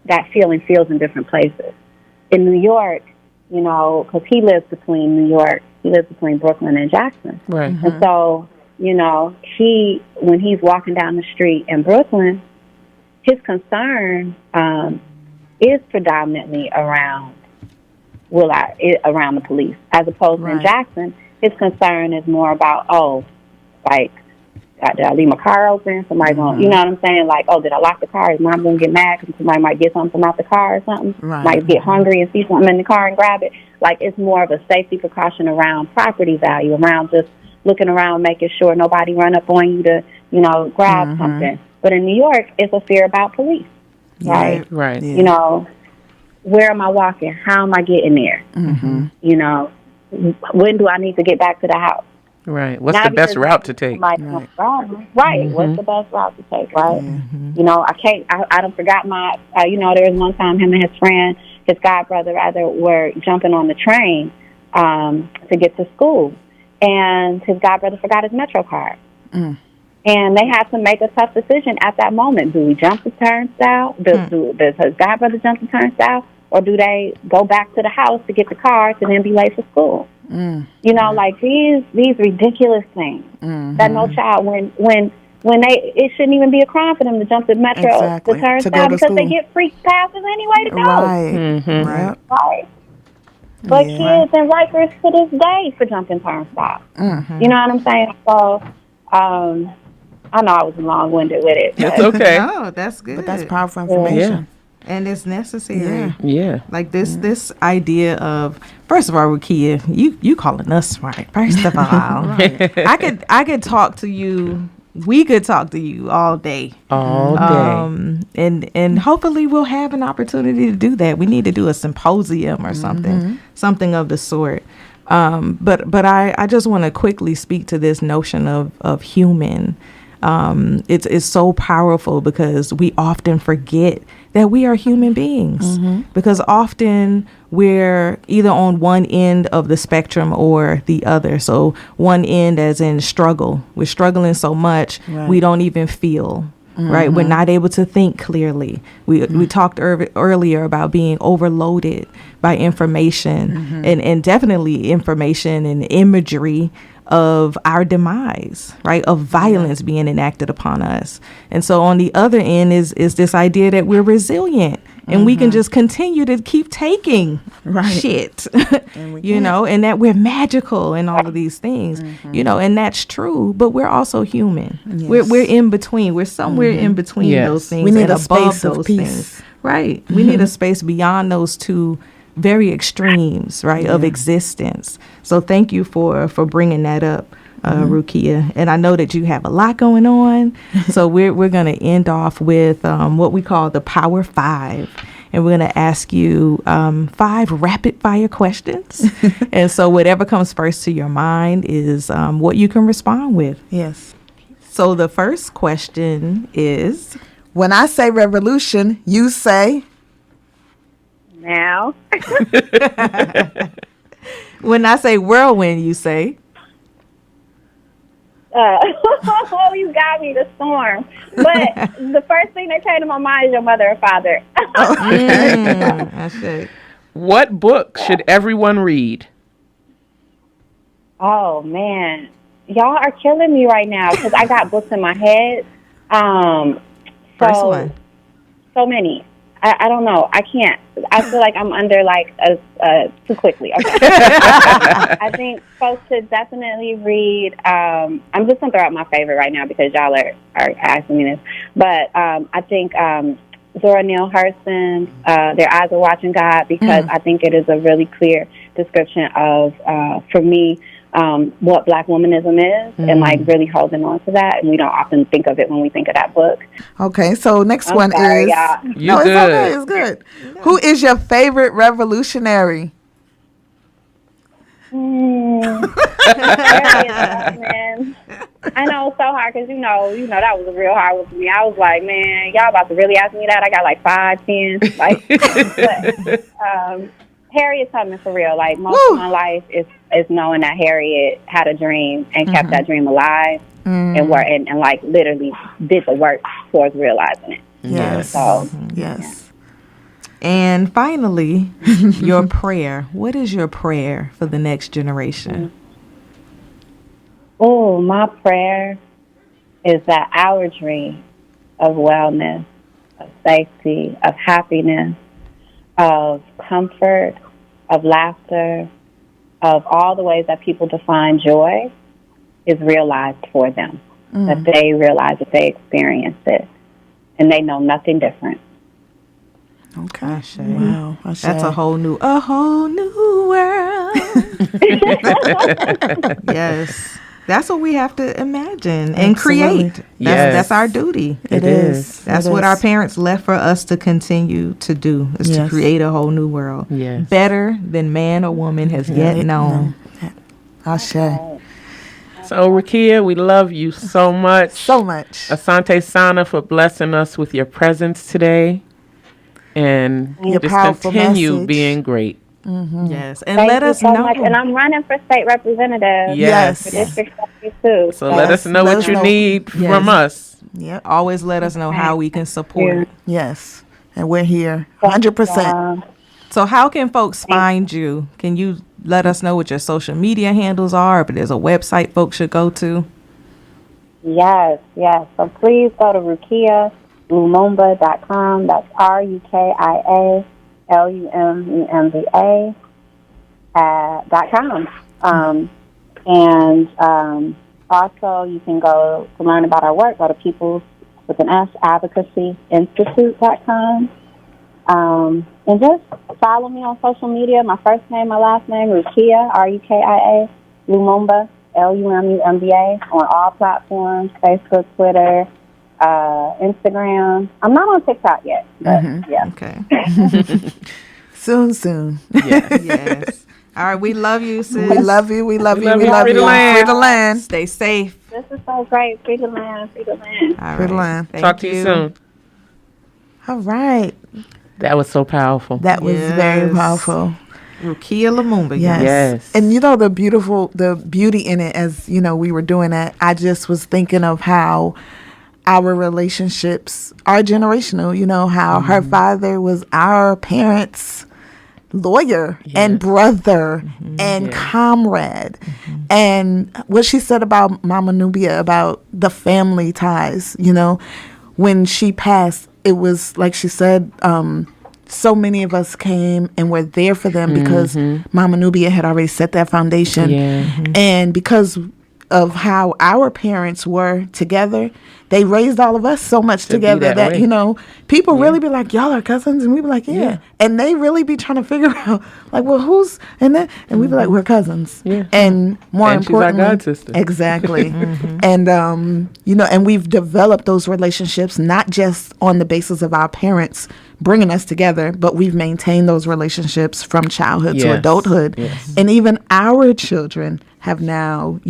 [SPEAKER 4] that feeling feels in different places. In New York, because he lives between New York, he lives between Brooklyn and Jackson. Right. And so, when he's walking down the street in Brooklyn, his concern is predominantly around the police, as opposed to in Jackson, his concern is more about, did I leave my car open? Somebody going, you know what I'm saying? Like, did I lock the car? Is mom going to get mad because somebody might get something out the car or something? Might get hungry and see something in the car and grab it. Like, it's more of a safety precaution around property value, around just looking around, making sure nobody run up on you to, grab something. But in New York, it's a fear about police, right?
[SPEAKER 2] Right.
[SPEAKER 4] Yeah. Where am I walking? How am I getting there? When do I need to get back to the house?
[SPEAKER 2] Right. What's the best route to take?
[SPEAKER 4] What's the best route to take, right? I done forgot my, there was one time him and his friend, his godbrother rather, were jumping on the train to get to school. And his godbrother forgot his Metro card. And they had to make a tough decision at that moment. Do we jump the turnstile? Does his godbrother jump the turnstile? Or do they go back to the house to get the car to then be late for school? Like these ridiculous things that no child, when it shouldn't even be a crime for them to jump the Metro, the turnstile, because they get free passes anyway to go. Right. But kids and rikers to this day for jumping turnstiles. You know what I'm saying? So, I know I was long-winded with it.
[SPEAKER 2] That's okay.
[SPEAKER 1] No, that's good.
[SPEAKER 3] But that's powerful information.
[SPEAKER 1] And it's necessary.
[SPEAKER 2] Yeah.
[SPEAKER 1] Like this idea of, first of all, Rukia, you calling us smart. First of all, I could talk to you. We could talk to you all day. And hopefully we'll have an opportunity to do that. We need to do a symposium or something of the sort. But I just want to quickly speak to this notion of human. It's so powerful because we often forget that we are human beings, because often we're either on one end of the spectrum or the other. So one end as in struggle. We're struggling so much, we don't even feel. Right, we're not able to think clearly. We talked earlier about being overloaded by information, and definitely information and imagery of our demise, right, of violence being enacted upon us. And so on the other end is this idea that we're resilient and we can just continue to keep taking shit, and that we're magical and all of these things, and that's true, but we're also human. We're in between. We're somewhere in between those things.
[SPEAKER 3] We need
[SPEAKER 1] and
[SPEAKER 3] a
[SPEAKER 1] above
[SPEAKER 3] space
[SPEAKER 1] those
[SPEAKER 3] of peace.
[SPEAKER 1] things. Right. We need a space beyond those two very extremes, right, of existence. So thank you for bringing that up, Rukia. And I know that you have a lot going on. So we're going to end off with what we call the Power 5. And we're going to ask you 5 rapid fire questions. And so whatever comes first to your mind is what you can respond with.
[SPEAKER 3] Yes.
[SPEAKER 1] So the first question is,
[SPEAKER 3] when I say revolution, you say?
[SPEAKER 4] Now.
[SPEAKER 1] When I say whirlwind, you say?
[SPEAKER 4] Oh, you got me, the storm. But the first thing that came to my mind is your mother and father.
[SPEAKER 1] I see.
[SPEAKER 2] What book should everyone read?
[SPEAKER 4] Oh, man. Y'all are killing me right now because I got books in my head.
[SPEAKER 1] First one.
[SPEAKER 4] So many. I don't know. I can't. I feel like I'm under too quickly. Okay. I think folks should definitely read. I'm just gonna throw out my favorite right now because y'all are asking me this. But I think Zora Neale Hurston's "Their Eyes Are Watching God" because I think it is a really clear description of, for me, what Black womanism is, and really holding on to that. And we don't often think of it when we think of that book.
[SPEAKER 3] Okay, so next
[SPEAKER 4] I'm
[SPEAKER 3] one
[SPEAKER 4] sorry,
[SPEAKER 3] is
[SPEAKER 4] y'all.
[SPEAKER 2] You
[SPEAKER 3] it's
[SPEAKER 2] good.
[SPEAKER 3] okay, it's good. Yeah. Who is your favorite revolutionary?
[SPEAKER 4] Man. I know it's so hard because you know that was a real hard one for me. I was like, man, y'all about to really ask me that? I got 5, 10, but Harriet Tubman for real. Most of my life is knowing that Harriet had a dream and kept that dream alive and literally did the work towards realizing it.
[SPEAKER 3] Yes.
[SPEAKER 4] So
[SPEAKER 3] yes.
[SPEAKER 1] And finally, your prayer. What is your prayer for the next generation?
[SPEAKER 4] Oh, my prayer is that our dream of wellness, of safety, of happiness, of comfort, of laughter, of all the ways that people define joy is realized for them. That they realize that they experience it and they know nothing different.
[SPEAKER 3] Okay.
[SPEAKER 1] Ashe.
[SPEAKER 3] Wow. Ashe.
[SPEAKER 1] That's a whole new world. Yes. That's what we have to imagine and create. That's our duty.
[SPEAKER 3] It is.
[SPEAKER 1] That's what our parents left for us to continue to do, is to create a whole new world.
[SPEAKER 2] Yes.
[SPEAKER 1] Better than man or woman has yet known.
[SPEAKER 3] Ashe.
[SPEAKER 2] So, Rukia, we love you so much.
[SPEAKER 3] So much.
[SPEAKER 2] Asante Sana for blessing us with your presence today. And
[SPEAKER 3] Your
[SPEAKER 2] just
[SPEAKER 3] powerful
[SPEAKER 2] continue
[SPEAKER 3] message.
[SPEAKER 2] being great.
[SPEAKER 1] Yes. And
[SPEAKER 4] Thank
[SPEAKER 1] let
[SPEAKER 4] you
[SPEAKER 1] us
[SPEAKER 4] so
[SPEAKER 1] know.
[SPEAKER 4] much. And I'm running for state representative.
[SPEAKER 2] Yes.
[SPEAKER 4] For District 72.
[SPEAKER 2] So let us know
[SPEAKER 3] let
[SPEAKER 2] what
[SPEAKER 3] us
[SPEAKER 2] you
[SPEAKER 3] know.
[SPEAKER 2] need from us.
[SPEAKER 3] Yep.
[SPEAKER 1] Always let us know how we can support.
[SPEAKER 3] Yes. And we're here 100%.
[SPEAKER 1] So how can folks find you? Can you let us know what your social media handles are? If there's a website folks should go to?
[SPEAKER 4] Yes. So please go to RukiaLumumba.com. That's RukiaLumumba.com. Also, you can go to learn about our work. Go to People's with an S AdvocacyInstitute.com. And just follow me on social media. My first name, my last name, Rukia, Rukia, Lumumba, Lumumba, on all platforms, Facebook, Twitter, Instagram. I'm not on TikTok yet, but yeah.
[SPEAKER 1] Okay.
[SPEAKER 3] Soon.
[SPEAKER 2] Yes.
[SPEAKER 1] Yes. All right, we love you, sis.
[SPEAKER 3] We love you. We love you.
[SPEAKER 2] We love you.
[SPEAKER 3] Free the land.
[SPEAKER 1] Stay safe.
[SPEAKER 4] This is so great. Free the land. Free the land.
[SPEAKER 1] All
[SPEAKER 3] Free the land.
[SPEAKER 2] Talk to you soon.
[SPEAKER 3] All right.
[SPEAKER 2] That was so powerful.
[SPEAKER 3] That was very powerful.
[SPEAKER 1] Rukia Lumumba.
[SPEAKER 2] Yes.
[SPEAKER 3] And the beauty in it, as we were doing that, I just was thinking of how our relationships are generational. How her father was our parents' lawyer and brother and comrade. And what she said about Mama Nubia, about the family ties, when she passed, it was like she said, so many of us came and were there for them because Mama Nubia had already set that foundation. And because of how our parents were together, they raised all of us so much together that people really be like, y'all are cousins, and we be like, yeah. And they really be trying to figure out, like, well, who's in that? And we be like, we're cousins. And more importantly,
[SPEAKER 2] she's our god sister.
[SPEAKER 3] Exactly. And and we've developed those relationships not just on the basis of our parents bringing us together, but we've maintained those relationships from childhood to adulthood. And even our children have now,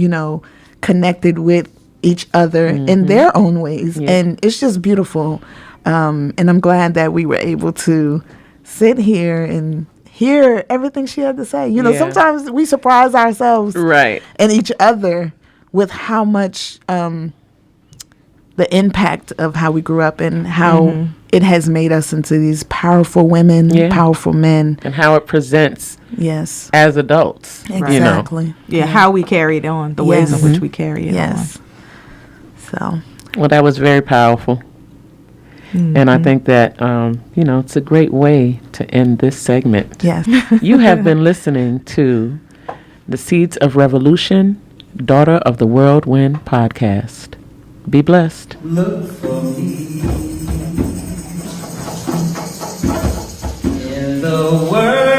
[SPEAKER 3] connected with each other in their own ways. And it's just beautiful. And I'm glad that we were able to sit here and hear everything she had to say. Sometimes we surprise ourselves and each other with how much the impact of how we grew up and how it has made us into these powerful women, powerful men.
[SPEAKER 2] And how it presents as adults.
[SPEAKER 3] Exactly.
[SPEAKER 1] How we carried on, the ways in which we carry it on.
[SPEAKER 3] So.
[SPEAKER 2] Well, that was very powerful. And I think that, it's a great way to end this segment.
[SPEAKER 3] Yes.
[SPEAKER 2] You have been listening to the Seedz of Revolution, Daughter of the Whirlwind podcast. Be blessed.
[SPEAKER 5] Look for me in the world.